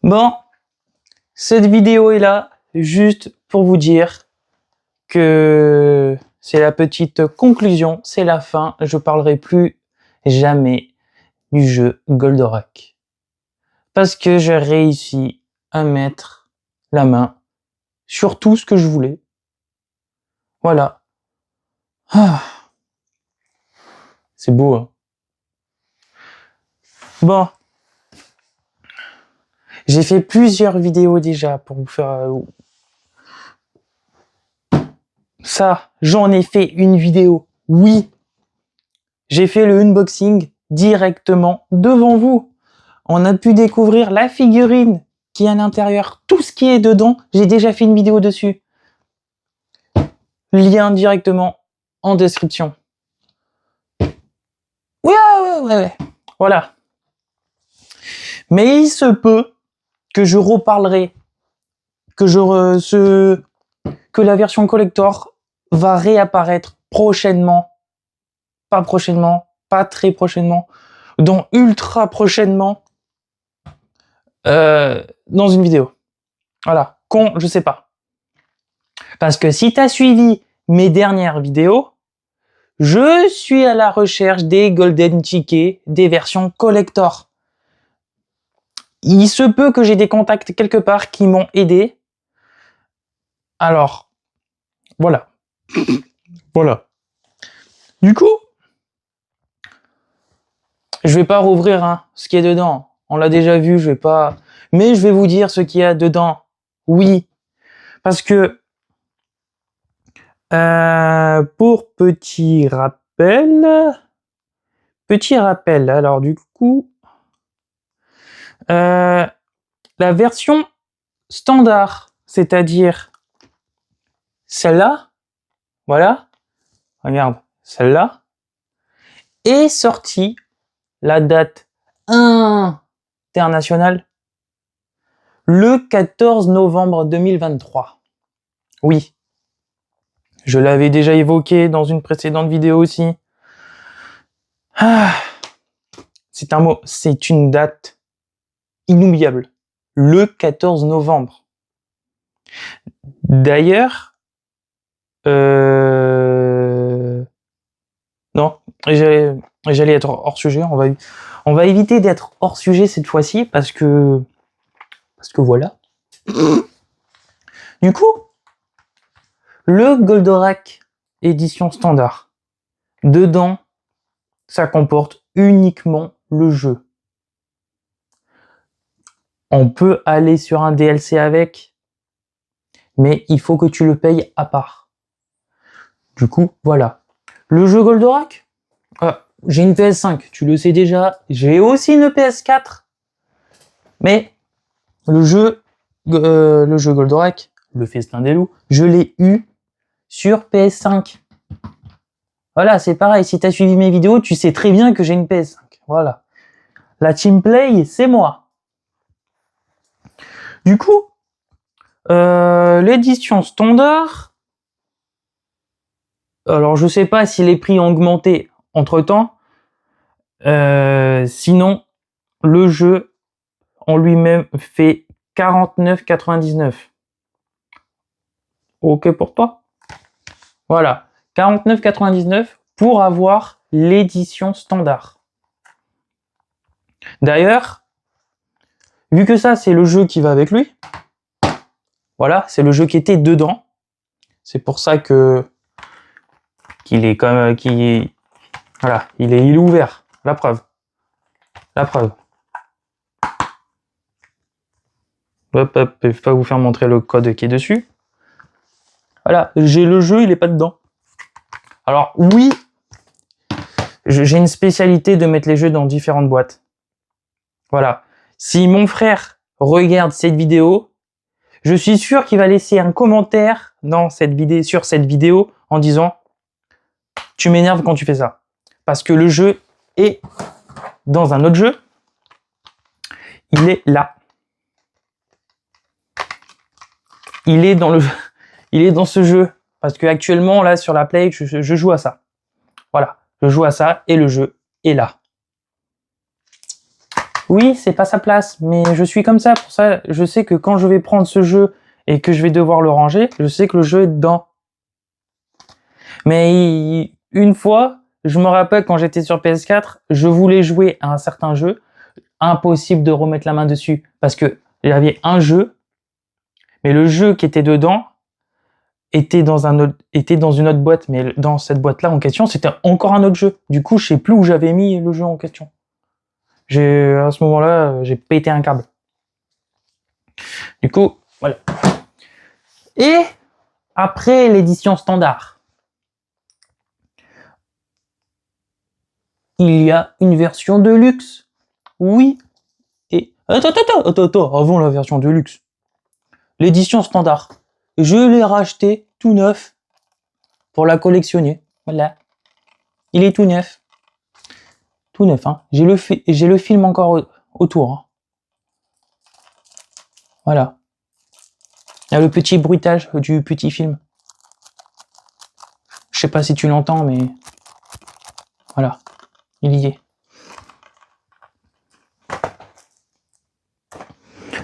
Bon, cette vidéo est là juste pour vous dire que c'est la petite conclusion, c'est la fin. Je parlerai plus jamais du jeu Goldorak. Parce que j'ai réussi à mettre la main sur tout ce que je voulais. Voilà. Ah. C'est beau, hein. Bon. J'ai fait plusieurs vidéos déjà pour vous faire... Ça, j'en ai fait une vidéo. Oui. J'ai fait le unboxing directement devant vous. On a pu découvrir la figurine qui est à l'intérieur, tout ce qui est dedans. J'ai déjà fait une vidéo dessus. Lien directement en description. Ouais. Voilà. Mais il se peut que je reparlerai, que la version collector va réapparaître prochainement. Pas prochainement, pas très prochainement, dans ultra prochainement, dans une vidéo. Voilà, je sais pas. Parce que si tu as suivi mes dernières vidéos, je suis à la recherche des golden tickets, des versions collector. Il se peut que j'ai des contacts quelque part qui m'ont aidé. Alors, voilà. Voilà. Du coup, je vais pas rouvrir ce qui est dedans. On l'a déjà vu, je vais pas... Mais je vais vous dire ce qu'il y a dedans. Oui. Parce que, pour petit rappel, alors du coup, la version standard, c'est-à-dire celle-là, voilà, regarde, celle-là, est sortie, la date internationale, le 14 novembre 2023. Oui. Je l'avais déjà évoqué dans une précédente vidéo aussi. C'est un mot, c'est une date inoubliable. Le 14 novembre. D'ailleurs, non, j'allais être hors sujet. On va éviter d'être hors sujet cette fois-ci parce que voilà. Du coup, le Goldorak édition standard. Dedans, ça comporte uniquement le jeu. On peut aller sur un DLC avec, mais il faut que tu le payes à part. Du coup, voilà. Le jeu Goldorak, j'ai une PS5, tu le sais déjà. J'ai aussi une PS4, mais le jeu Goldorak, le Festin des Loups, je l'ai eu sur PS5. Voilà, c'est pareil. Si tu as suivi mes vidéos, tu sais très bien que j'ai une PS5. Voilà. La Team Play, c'est moi. Du coup, l'édition standard, alors je sais pas si les prix ont augmenté entre temps. Sinon, le jeu en lui-même fait 49,99. Ok pour toi? Voilà, 49,99 pour avoir l'édition standard. D'ailleurs, vu que ça c'est le jeu qui va avec lui, voilà, c'est le jeu qui était dedans. C'est pour ça que qu'il est comme voilà, il est ouvert. La preuve. Hop, je vais pas vous faire montrer le code qui est dessus. Voilà, j'ai le jeu, il est pas dedans. Alors oui, j'ai une spécialité de mettre les jeux dans différentes boîtes. Voilà. Si mon frère regarde cette vidéo, je suis sûr qu'il va laisser un commentaire sur cette vidéo en disant « Tu m'énerves quand tu fais ça ». Parce que le jeu est dans un autre jeu. Il est là. Il est dans ce jeu. Parce que actuellement, là, sur la Play, je joue à ça. Voilà. Je joue à ça et le jeu est là. Oui, c'est pas sa place, mais je suis comme ça. Pour ça, je sais que quand je vais prendre ce jeu et que je vais devoir le ranger, je sais que le jeu est dedans. Mais une fois, je me rappelle quand j'étais sur PS4, je voulais jouer à un certain jeu, impossible de remettre la main dessus parce que il y avait un jeu, mais le jeu qui était dedans était dans une autre boîte, mais dans cette boîte-là en question, c'était encore un autre jeu. Du coup, je sais plus où j'avais mis le jeu en question. À ce moment-là, j'ai pété un câble. Du coup, voilà. Et après l'édition standard, il y a une version de luxe. Oui. Et attends, avant la version de luxe. L'édition standard. Je l'ai racheté tout neuf pour la collectionner. Voilà. Il est tout neuf. Tout neuf, hein. J'ai le film encore autour. Hein. Voilà. Il y a le petit bruitage du petit film. Je sais pas si tu l'entends, mais voilà. Il y est.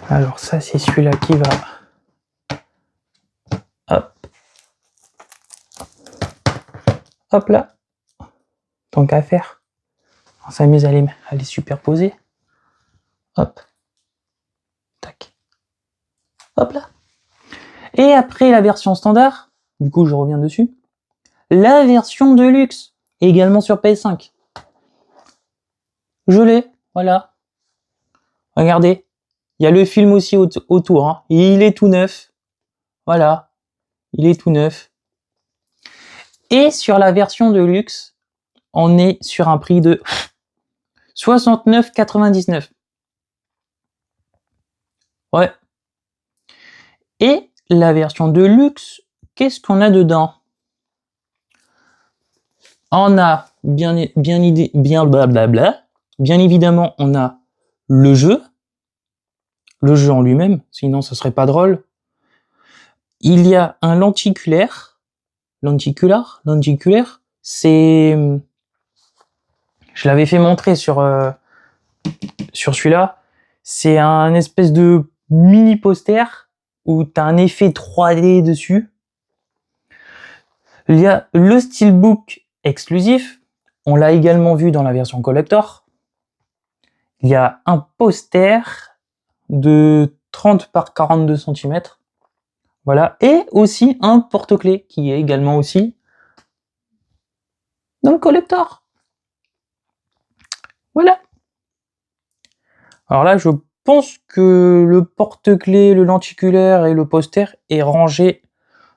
Alors ça, c'est celui-là qui va... Hop. Hop là. Tant qu'à faire. On s'amuse à les superposer. Hop. Tac. Hop là. Et après la version standard, du coup je reviens dessus, la version de luxe, également sur PS5. Je l'ai, voilà. Regardez. Il y a le film aussi autour. Hein. Il est tout neuf. Voilà. Il est tout neuf. Et sur la version de luxe, on est sur un prix de 69,99. Ouais. Et la version de luxe, qu'est-ce qu'on a dedans? On a bien évidemment, on a le jeu en lui-même, sinon ce serait pas drôle. Il y a un lenticulaire, c'est, je l'avais fait montrer sur celui-là, c'est un espèce de mini poster où t'as un effet 3D dessus. Il y a le steelbook exclusif, on l'a également vu dans la version collector. Il y a un poster de 30 par 42 cm. Voilà. Et aussi un porte-clés qui est également aussi dans le collector. Voilà. Alors là, je pense que le porte-clés, le lenticulaire et le poster est rangé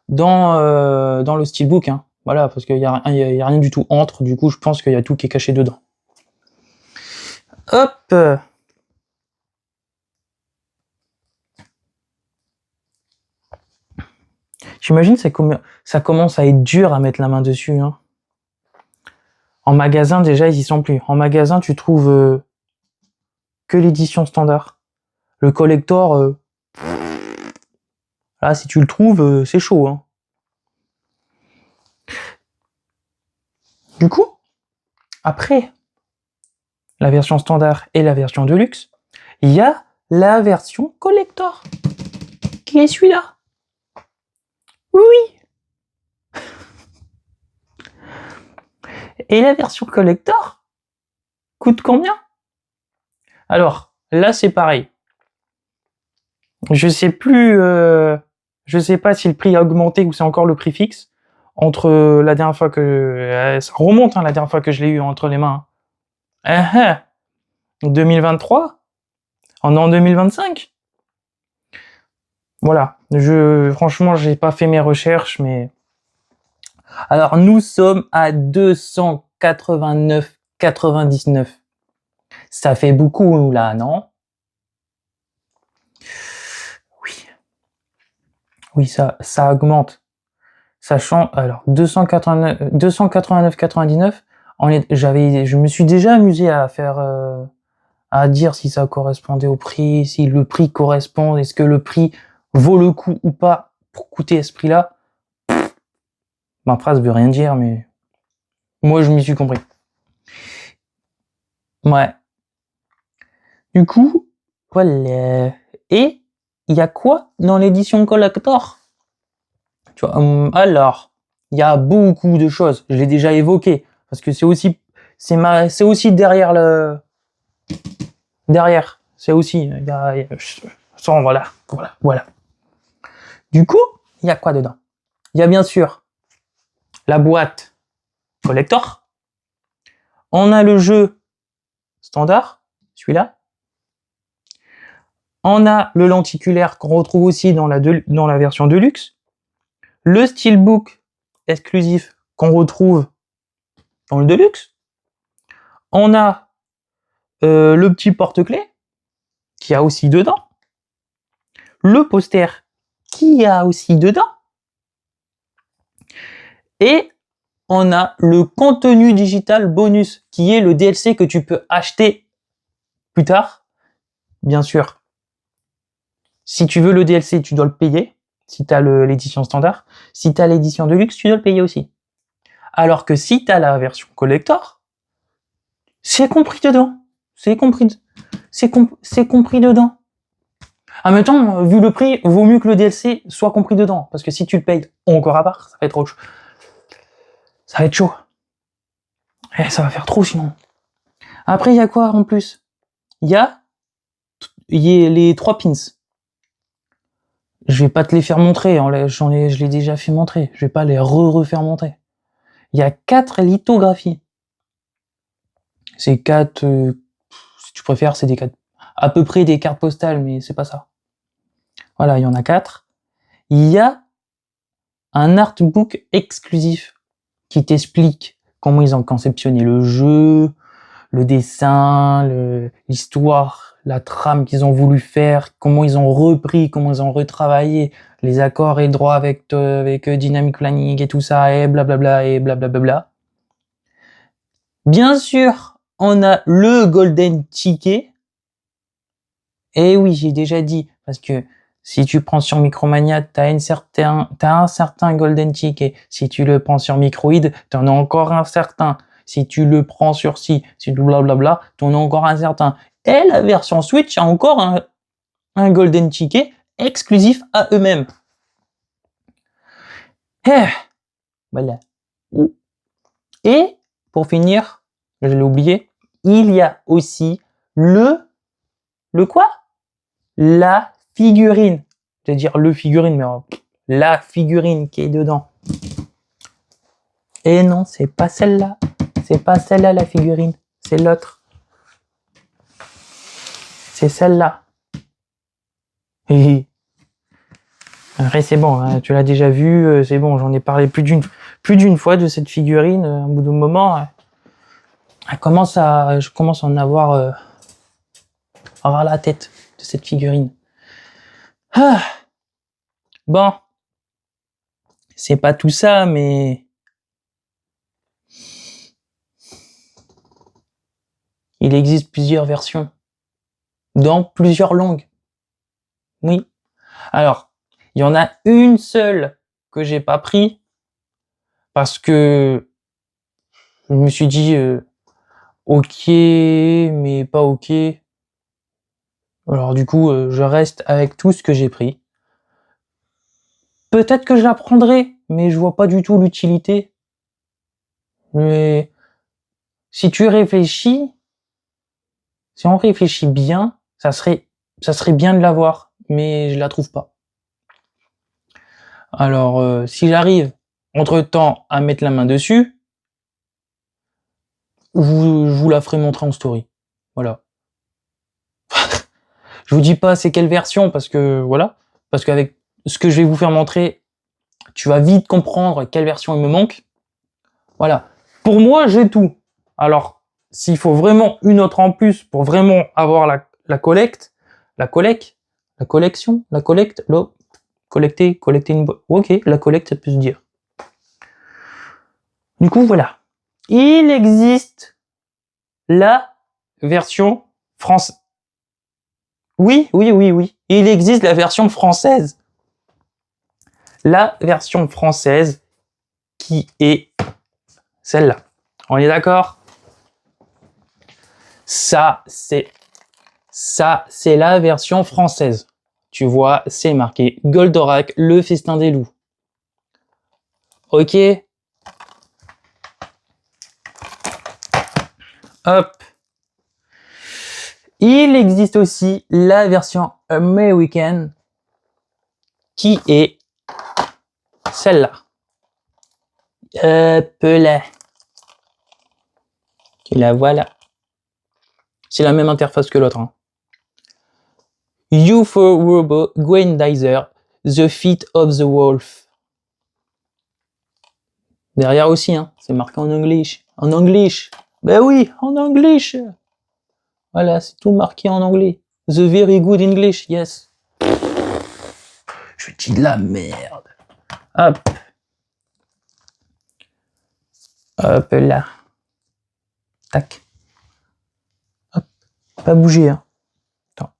dans le steelbook. Hein. Voilà, parce qu'il y a rien du tout entre. Du coup, je pense qu'il y a tout qui est caché dedans. Hop. J'imagine ça commence à être dur à mettre la main dessus. Hein. En magasin, déjà, ils y sont plus. En magasin, tu trouves que l'édition standard. Le collector, là, si tu le trouves, c'est chaud. Hein. Du coup, après la version standard et la version de luxe, il y a la version collector, qui est celui-là. Oui. Et la version collector coûte combien? Alors, là, c'est pareil. Je sais plus, je sais pas si le prix a augmenté ou c'est encore le prix fixe. Entre la dernière fois que... ça remonte, hein, la dernière fois que je l'ai eu entre les mains. 2023? On est en 2025? Voilà. Franchement, j'ai pas fait mes recherches, mais... Alors, nous sommes à 289,99. Ça fait beaucoup, là, non? Oui. Oui, ça augmente. Sachant, alors, 289,99, je me suis déjà amusé à faire, à dire si ça correspondait au prix, si le prix correspond, est-ce que le prix vaut le coup ou pas pour coûter ce prix-là. Ma phrase veut rien dire, mais moi je m'y suis compris. Ouais. Du coup, voilà. Et il y a quoi dans l'édition collector? Tu vois, alors, il y a beaucoup de choses. Je l'ai déjà évoqué parce que c'est aussi derrière. C'est aussi voilà. Du coup, il y a quoi dedans? Il y a bien sûr la boîte collector. On a le jeu standard, celui-là. On a le lenticulaire qu'on retrouve aussi dans la version Deluxe. Le steelbook exclusif qu'on retrouve dans le Deluxe. On a le petit porte-clés qui a aussi dedans. Le poster qui a aussi dedans. Et on a le contenu digital bonus qui est le DLC que tu peux acheter plus tard. Bien sûr, si tu veux le DLC, tu dois le payer. Si tu as l'édition standard. Si tu as l'édition Deluxe, tu dois le payer aussi. Alors que si tu as la version collector, c'est compris dedans. C'est compris dedans. En même temps, vu le prix, vaut mieux que le DLC soit compris dedans. Parce que si tu le payes encore à part, ça va être chaud. Ça va être chaud. Et ça va faire trop sinon. Après, il y a quoi en plus? Il y a les 3 pins. Je vais pas te les faire montrer, je l'ai déjà fait montrer. Je vais pas les refaire montrer. Il y a 4 lithographies. C'est 4, si tu préfères, c'est des 4, à peu près des cartes postales, mais c'est pas ça. Voilà, il y en a 4. Il y a un artbook exclusif qui t'explique comment ils ont conceptionné le jeu, le dessin, l'histoire, la trame qu'ils ont voulu faire, comment ils ont repris, comment ils ont retravaillé les accords et le droit avec Dynamic Planning et tout ça, et blablabla, et blablabla. Bien sûr, on a le Golden Ticket. Et oui, j'ai déjà dit, parce que si tu prends sur Micromania, t'as un certain Golden Ticket. Si tu le prends sur Microïd, t'en as encore un certain. Si tu le prends sur si blablabla, t'en as encore un certain. Et la version Switch a encore un Golden Ticket exclusif à eux-mêmes. Voilà. Et, pour finir, je l'ai oublié, il y a aussi le quoi? La figurine. Je vais dire le figurine, mais la figurine qui est dedans. Et non, c'est pas celle-là. C'est pas celle-là la figurine. C'est l'autre. C'est celle-là. Après, c'est bon, hein, tu l'as déjà vu, c'est bon, j'en ai parlé plus d'une fois de cette figurine. Au bout d'un moment, je commence à en avoir la tête de cette figurine. Ah. Bon, c'est pas tout ça, mais il existe plusieurs versions dans plusieurs langues. Oui. Alors, il y en a une seule que j'ai pas pris parce que je me suis dit ok, mais pas ok. Alors du coup, je reste avec tout ce que j'ai pris. Peut-être que je la prendrai, mais je vois pas du tout l'utilité. Mais si tu réfléchis, si on réfléchit bien, ça serait bien de l'avoir, mais je la trouve pas. Alors, si j'arrive entre-temps à mettre la main dessus, je vous la ferai montrer en story. Voilà. Je vous dis pas c'est quelle version parce qu'avec ce que je vais vous faire montrer, tu vas vite comprendre quelle version il me manque. Voilà. Pour moi, j'ai tout. Alors, s'il faut vraiment une autre en plus pour vraiment avoir la collecte, la collecte, collecter une ok, la collecte, ça peut se dire. Du coup, voilà. Il existe la version française. Oui. Il existe la version française. La version française qui est celle-là. On est d'accord? Ça, c'est Ça, c'est la version française. Tu vois, c'est marqué Goldorak, le festin des loups. Ok. Hop. Il existe aussi la version American qui est celle-là. Hop là. Et la voilà. C'est la même interface que l'autre. Hein. UFO Robo Gwendizer, The Feet of the Wolf. Derrière aussi, hein, c'est marqué en anglais. En anglais. Ben oui, en anglais. Voilà, c'est tout marqué en anglais. The very good English, yes. Je dis de la merde. Hop. Hop là. Tac. Hop. Pas bouger, hein. Attends.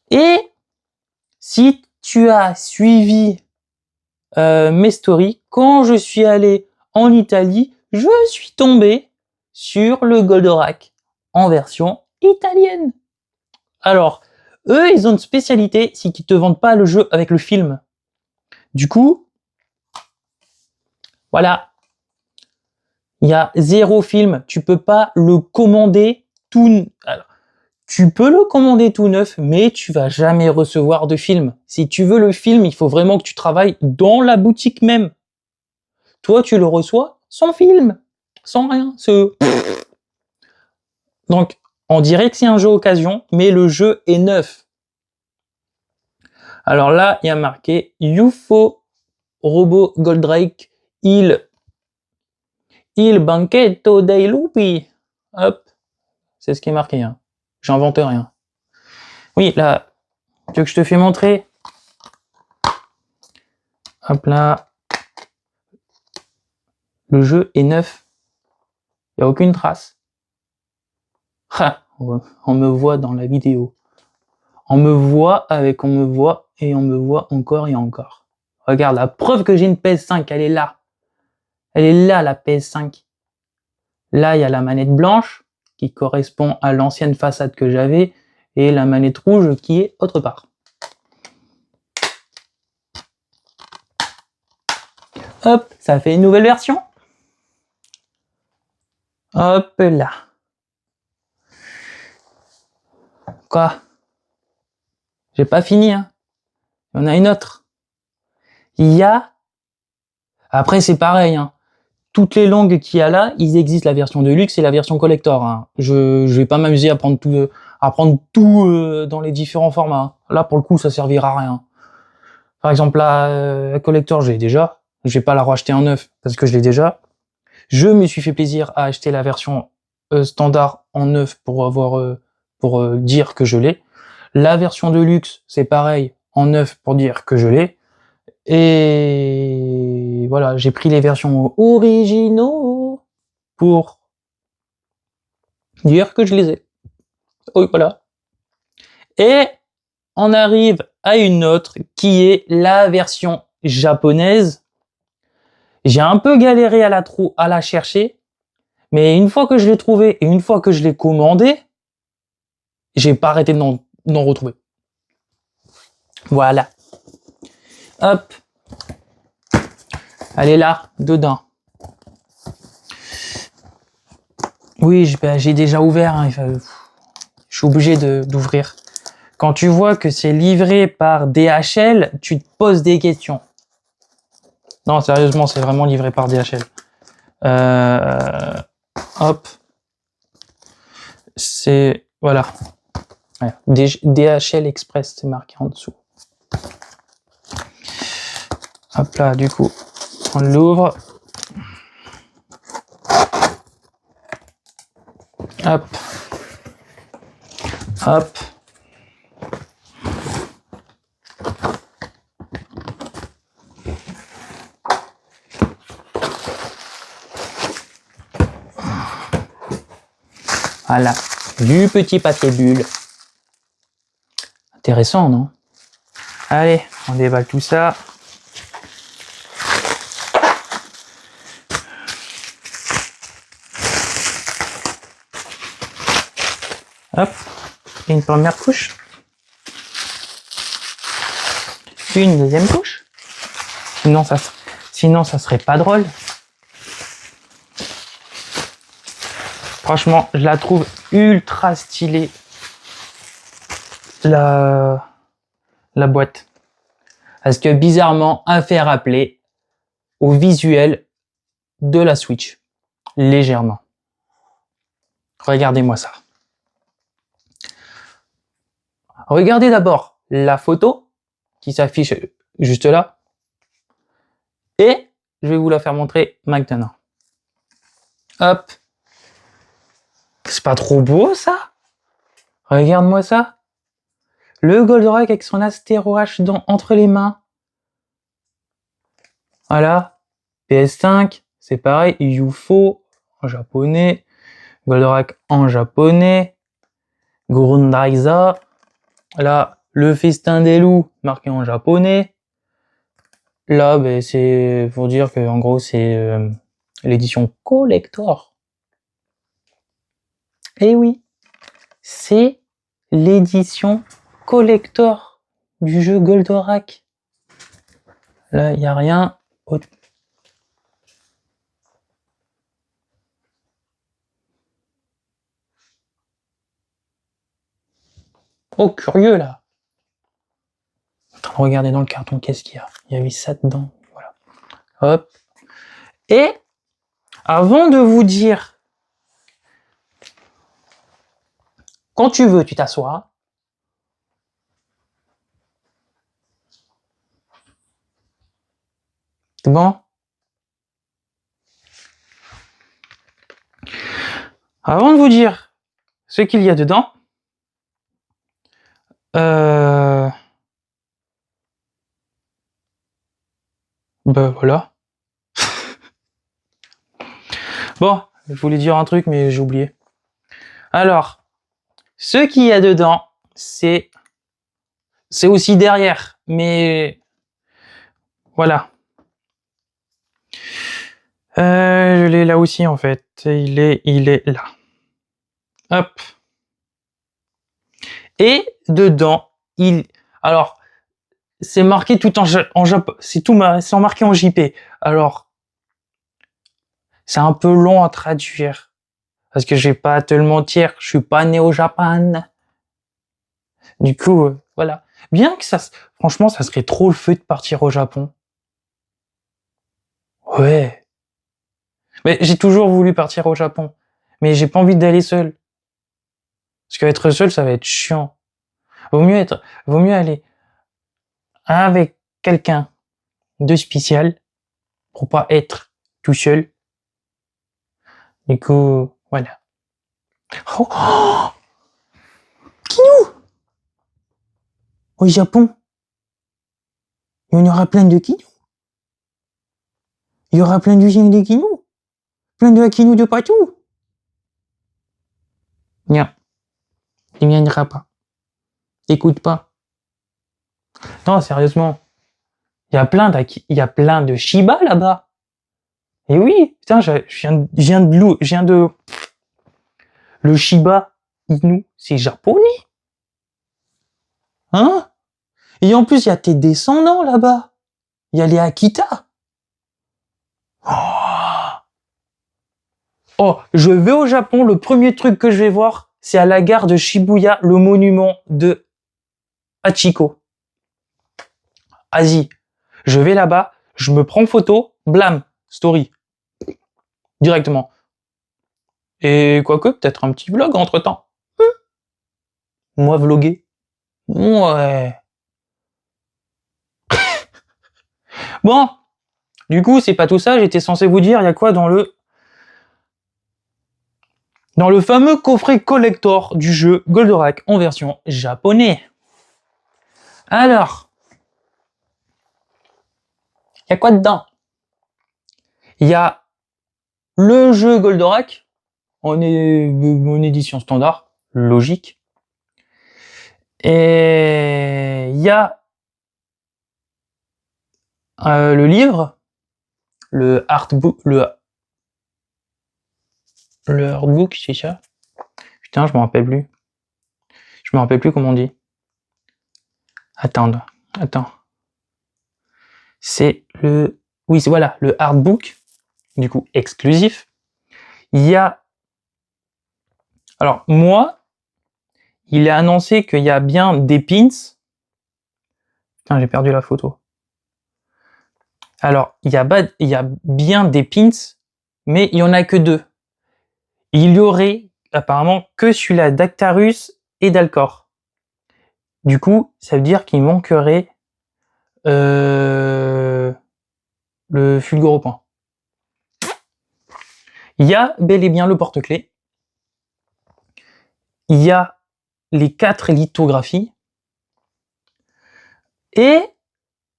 Et si tu as suivi mes stories, quand je suis allé en Italie, je suis tombé sur le Goldorak en version italienne. Alors, eux, ils ont une spécialité, c'est qu'ils te vendent pas le jeu avec le film. Du coup, voilà, il y a 0 film. Tu peux pas le commander tout. Alors, tu peux le commander tout neuf, mais tu vas jamais recevoir de film. Si tu veux le film, il faut vraiment que tu travailles dans la boutique même. Toi, tu le reçois sans film, sans rien. Donc, on dirait que c'est un jeu occasion, mais le jeu est neuf. Alors là, il y a marqué UFO Robo Goldrake Il Banchetto dei Lupi. Hop, c'est ce qui est marqué. Hein. J'invente rien. Oui, là, tu veux que je te fais montrer? Hop là. Le jeu est neuf. Il n'y a aucune trace. Ha, on me voit dans la vidéo. On me voit avec on me voit et on me voit encore et encore. Regarde, la preuve que j'ai une PS5, elle est là. Elle est là, la PS5. Là, il y a la manette blanche qui correspond à l'ancienne façade que j'avais et la manette rouge qui est autre part. Hop, ça fait une nouvelle version. Hop là. Quoi? J'ai pas fini, hein. Il y en a une autre. Il y a... Après, c'est pareil, hein. Toutes les langues qu'il y a là, il existe la version de luxe et la version collector. Hein. Je vais pas m'amuser à prendre tout dans les différents formats. Là, pour le coup, ça servira à rien. Par exemple, la collector, j'ai déjà. Je vais pas la racheter en neuf parce que je l'ai déjà. Je me suis fait plaisir à acheter la version standard en neuf pour dire que je l'ai. La version de luxe, c'est pareil, en neuf pour dire que je l'ai. Et voilà, j'ai pris les versions originaux pour dire que je les ai. Oui, voilà. Et on arrive à une autre qui est la version japonaise. J'ai un peu galéré à la chercher, mais une fois que je l'ai trouvée et une fois que je l'ai commandée, j'ai pas arrêté d'en retrouver. Voilà. Hop. Elle est là, dedans. Oui, j'ai déjà ouvert. Hein, je suis obligé d'ouvrir. Quand tu vois que c'est livré par DHL, tu te poses des questions. Non, sérieusement, c'est vraiment livré par DHL. Hop. C'est... Voilà. Ouais. DHL Express, c'est marqué en dessous. Hop là, du coup, on l'ouvre. Hop. Hop. Voilà, du petit papier bulle. Intéressant, non? Allez, on déballe tout ça. une première couche. Une deuxième couche. Sinon, ça serait pas drôle. Franchement, je la trouve ultra stylée. La boîte. Parce que bizarrement, elle fait rappeler au visuel de la Switch. Légèrement. Regardez-moi ça. Regardez d'abord la photo qui s'affiche juste là. Et je vais vous la faire montrer maintenant. Hop. C'est pas trop beau ça? Regarde-moi ça. Le Goldorak avec son Astéro H entre les mains. Voilà. PS5, c'est pareil. UFO en japonais. Goldorak en japonais. Gurundaisa. Là, le festin des loups marqué en japonais. Là, ben, c'est pour dire que en gros c'est l'édition collector. Eh oui, c'est l'édition collector du jeu Goldorak. Là, il n'y a rien. Oh, curieux là. En train de regarder dans le carton, qu'est-ce qu'il y a? Il y avait ça dedans. Voilà. Hop. Et avant de vous dire, quand tu veux, tu t'assois. C'est bon? Avant de vous dire ce qu'il y a dedans, ben voilà. Bon, je voulais dire un truc, mais j'ai oublié. Alors, ce qu'il y a dedans, c'est aussi derrière, mais voilà. Je l'ai là aussi en fait. Il est là. Hop. Et dedans, alors, c'est marqué tout en Japon. C'est marqué en JP. Alors, c'est un peu long à traduire. Parce que je vais pas te le mentir, je suis pas né au Japon. Du coup, voilà. Bien que franchement, ça serait trop le feu de partir au Japon. Ouais. Mais j'ai toujours voulu partir au Japon. Mais j'ai pas envie d'aller seul. Parce qu'être seul, ça va être chiant. Vaut mieux aller avec quelqu'un de spécial pour pas être tout seul. Du coup, voilà. Oh, oh Kinou! Au Japon, il y en aura plein de Kinou. Il y aura plein d'usines de Kinou. Plein de Kinou de partout. Non, il n'y en aura pas. Écoute pas. Non, sérieusement. Il y a plein de Shiba là-bas. Et oui, putain, je viens de le Shiba Inu, c'est japonais. Hein? Et en plus, il y a tes descendants là-bas. Il y a les Akita. Oh, je vais au Japon, le premier truc que je vais voir, c'est à la gare de Shibuya, le monument de Hachiko. Asie. Je vais là-bas, je me prends photo, blam, story. Directement. Et quoique, peut-être un petit vlog entre-temps. Moi, vloguer. Ouais. Bon. Du coup, c'est pas tout ça, j'étais censé vous dire, il y a quoi dans le fameux coffret collector du jeu Goldorak en version japonais. Alors, il y a quoi dedans? Il y a le jeu Goldorak en édition standard, logique. Et il y a le livre, le artbook, le artbook, c'est ça? Putain, je me rappelle plus. Je me rappelle plus comment on dit. Attends. C'est le... Oui, c'est voilà, le artbook, du coup, exclusif. Il y a... Alors, moi, il est annoncé qu'il y a bien des pins. Putain, j'ai perdu la photo. Alors, il y a bien des pins, mais il y en a que 2. Il y aurait apparemment que celui-là d'Actarus et d'Alcor. Du coup, ça veut dire qu'il manquerait le Fulguropin. Il y a bel et bien le porte-clés. Il y a les 4 lithographies. Et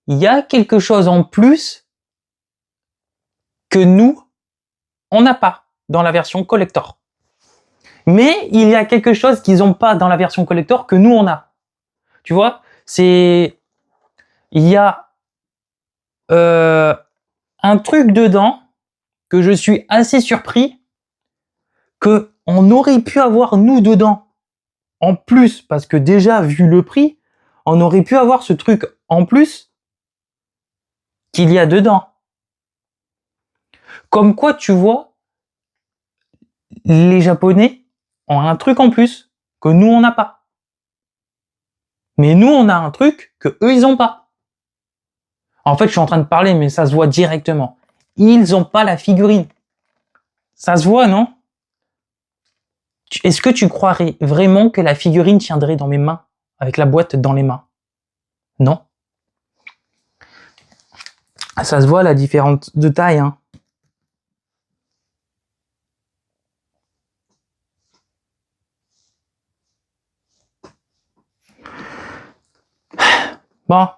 il y a quelque chose en plus que nous, on n'a pas dans la version collector. Mais il y a quelque chose qu'ils n'ont pas dans la version collector que nous, on a. Tu vois, c'est... Il y a un truc dedans que je suis assez surpris que on aurait pu avoir nous dedans. En plus, parce que déjà, vu le prix, on aurait pu avoir ce truc en plus qu'il y a dedans. Comme quoi, tu vois, les Japonais ont un truc en plus que nous, on n'a pas. Mais nous, on a un truc que eux, ils ont pas. En fait, je suis en train de parler, mais ça se voit directement. Ils ont pas la figurine. Ça se voit, non? Est-ce que tu croirais vraiment que la figurine tiendrait dans mes mains, avec la boîte dans les mains? Non. Ça se voit la différence de taille, hein. Bon,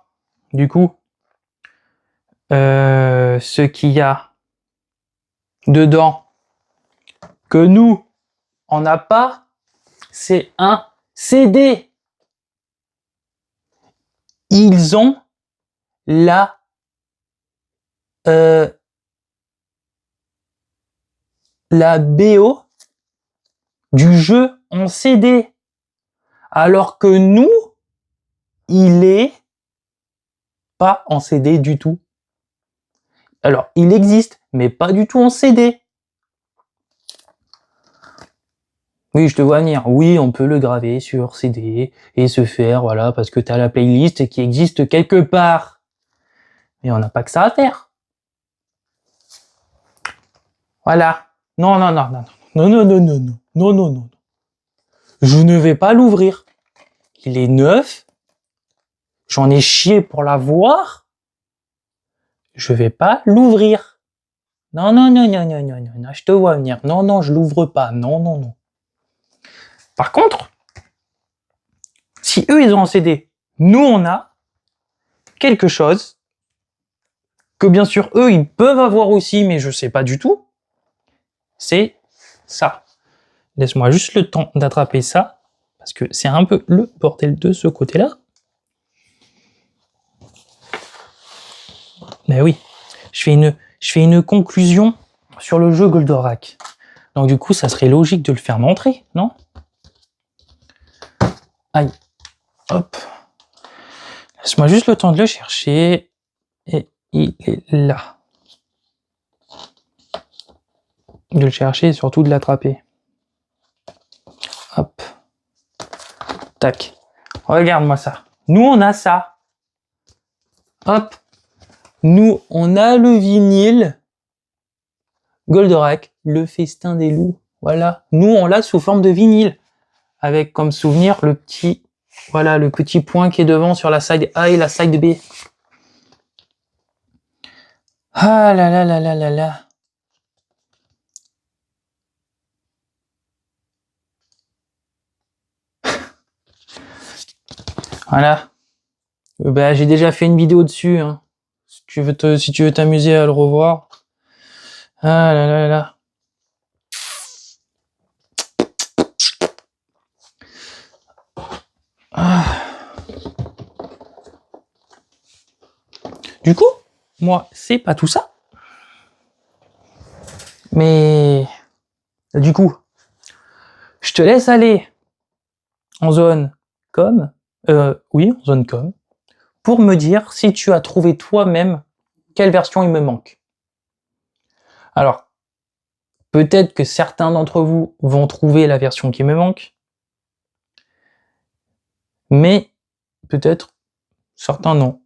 du coup, ce qu'il y a dedans que nous, on n'a pas, c'est un CD. Ils ont la BO du jeu en CD. Alors que nous, il est pas en CD du tout. Alors, il existe, mais pas du tout en CD. Oui, je te vois venir. Oui, on peut le graver sur CD et se faire, voilà, parce que tu as la playlist qui existe quelque part. Mais on n'a pas que ça à faire. Voilà. Non. Je ne vais pas l'ouvrir. Il est neuf. J'en ai chié pour l'avoir. Je vais pas l'ouvrir. Non, je te vois venir. Non, je l'ouvre pas. Non. Par contre, si eux, ils ont un CD, nous, on a quelque chose que bien sûr, eux, ils peuvent avoir aussi, mais je sais pas du tout. C'est ça. Laisse-moi juste le temps d'attraper ça, parce que c'est un peu le bordel de ce côté-là. Mais oui, je fais une conclusion sur le jeu Goldorak. Donc du coup, ça serait logique de le faire montrer, non? Aïe. Hop. Laisse-moi juste le temps de le chercher. Et il est là. De le chercher et surtout de l'attraper. Hop. Tac. Regarde-moi ça. Nous, on a ça. Hop. Nous, on a le vinyle Goldorak, le festin des loups. Voilà. Nous, on l'a sous forme de vinyle. Avec comme souvenir le petit, voilà, le petit point qui est devant sur la side A et la side B. Ah là là là là là là. Voilà. Bah, j'ai déjà fait une vidéo dessus, hein. Si tu veux t'amuser à le revoir. Ah là là là. Ah. Du coup, moi, c'est pas tout ça. Mais du coup, je te laisse aller en zone com, oui, en zone com, pour me dire si tu as trouvé toi-même quelle version il me manque. Alors, peut-être que certains d'entre vous vont trouver la version qui me manque, mais peut-être certains non.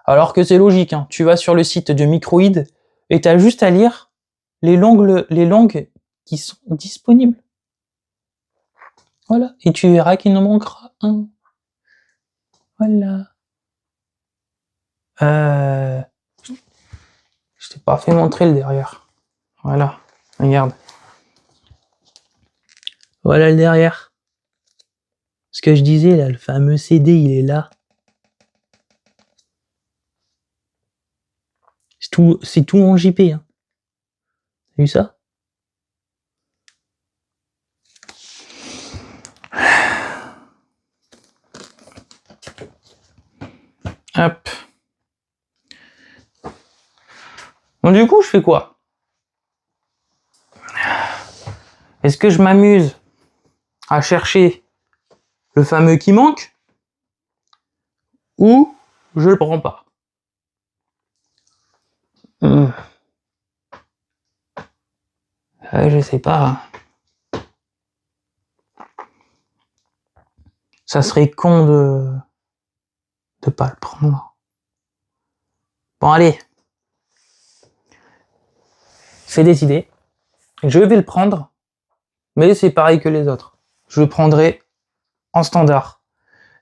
Alors que c'est logique, hein. Tu vas sur le site de Microïd et tu as juste à lire les langues qui sont disponibles. Voilà, et tu verras qu'il en manquera un. Voilà. Je t'ai pas fait montrer le derrière. Voilà, regarde. Voilà le derrière. Ce que je disais là, le fameux CD, il est là. C'est tout en JP. Hein. T'as vu ça? Hop. Bon, du coup, je fais quoi? Est-ce que je m'amuse à chercher le fameux qui manque? Ou je le prends pas? Je sais pas. Ça serait con de pas le prendre. Bon, allez. C'est décidé. Je vais le prendre, mais c'est pareil que les autres. Je le prendrai en standard.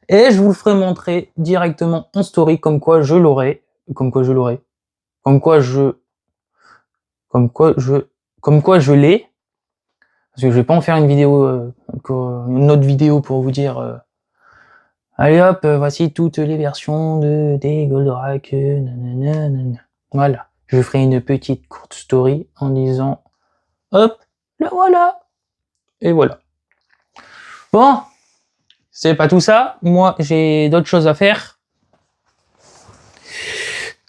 Et je vous le ferai montrer directement en story comme quoi je l'aurai. Comme quoi je l'aurai. Comme quoi je l'ai. Parce que je vais pas en faire une vidéo, une autre vidéo pour vous dire allez hop, voici toutes les versions des Goldorak, nanana. Voilà. Je ferai une petite courte story en disant hop, le voilà. Et voilà. Bon, c'est pas tout ça. Moi, j'ai d'autres choses à faire.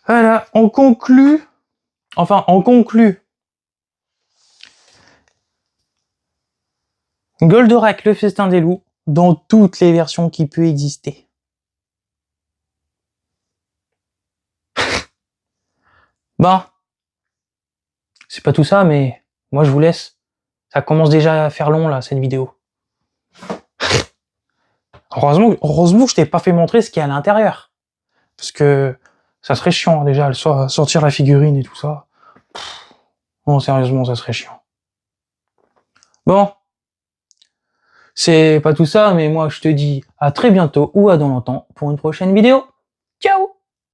Voilà, on conclut. Goldorak, le festin des loups, dans toutes les versions qui peut exister. Bon, c'est pas tout ça, mais moi je vous laisse. Ça commence déjà à faire long là, cette vidéo. Heureusement que je t'ai pas fait montrer ce qu'il y a à l'intérieur. Parce que ça serait chiant déjà, sortir la figurine et tout ça. Bon, sérieusement, ça serait chiant. Bon, c'est pas tout ça, mais moi je te dis à très bientôt ou à dans longtemps pour une prochaine vidéo. Ciao!